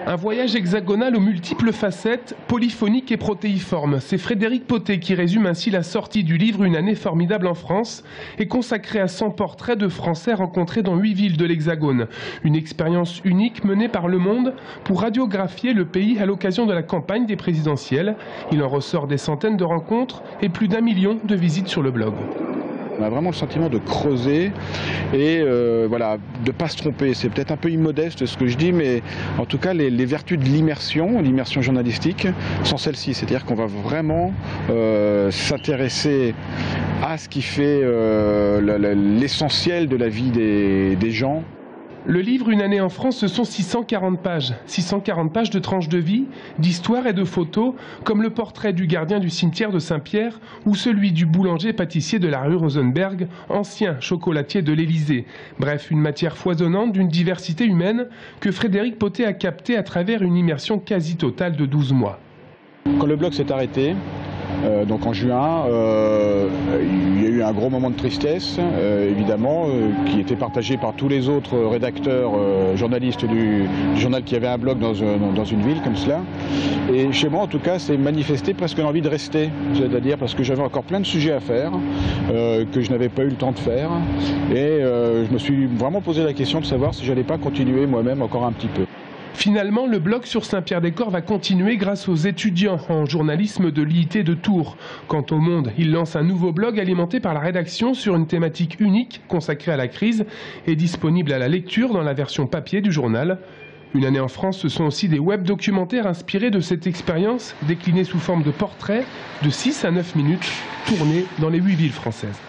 Un voyage hexagonal aux multiples facettes, polyphonique et protéiforme. C'est Frédéric Pottet qui résume ainsi la sortie du livre Une année formidable en France et consacré à 100 portraits de Français rencontrés dans 8 villes de l'Hexagone. Une expérience unique menée par Le Monde pour radiographier le pays à l'occasion de la campagne des présidentielles. Il en ressort des centaines de rencontres et plus d'1 million de visites sur le blog. On a vraiment le sentiment de creuser et voilà, de ne pas se tromper. C'est peut-être un peu immodeste ce que je dis, mais en tout cas les vertus de l'immersion journalistique sont celles-ci. C'est-à-dire qu'on va vraiment s'intéresser à ce qui fait l'essentiel de la vie des gens. Le livre Une année en France, ce sont 640 pages. 640 pages de tranches de vie, d'histoires et de photos, comme le portrait du gardien du cimetière de Saint-Pierre ou celui du boulanger-pâtissier de la rue Rosenberg, ancien chocolatier de l'Élysée. Bref, une matière foisonnante d'une diversité humaine que Frédéric Pottet a captée à travers une immersion quasi totale de 12 mois. Quand le blog s'est arrêté, donc en juin, il y a eu un gros moment de tristesse, évidemment, qui était partagé par tous les autres rédacteurs, journalistes du journal qui avaient un blog dans une ville comme cela. Et chez moi, en tout cas, c'est manifesté presque l'envie de rester, c'est-à-dire parce que j'avais encore plein de sujets à faire, que je n'avais pas eu le temps de faire. Et je me suis vraiment posé la question de savoir si j'allais pas continuer moi-même encore un petit peu. Finalement, le blog sur Saint-Pierre-des-Corps va continuer grâce aux étudiants en journalisme de l'IIT de Tours. Quant au Monde, il lance un nouveau blog alimenté par la rédaction sur une thématique unique consacrée à la crise et disponible à la lecture dans la version papier du journal. Une année en France, ce sont aussi des web documentaires inspirés de cette expérience, déclinés sous forme de portraits de 6 à 9 minutes, tournés dans les 8 villes françaises.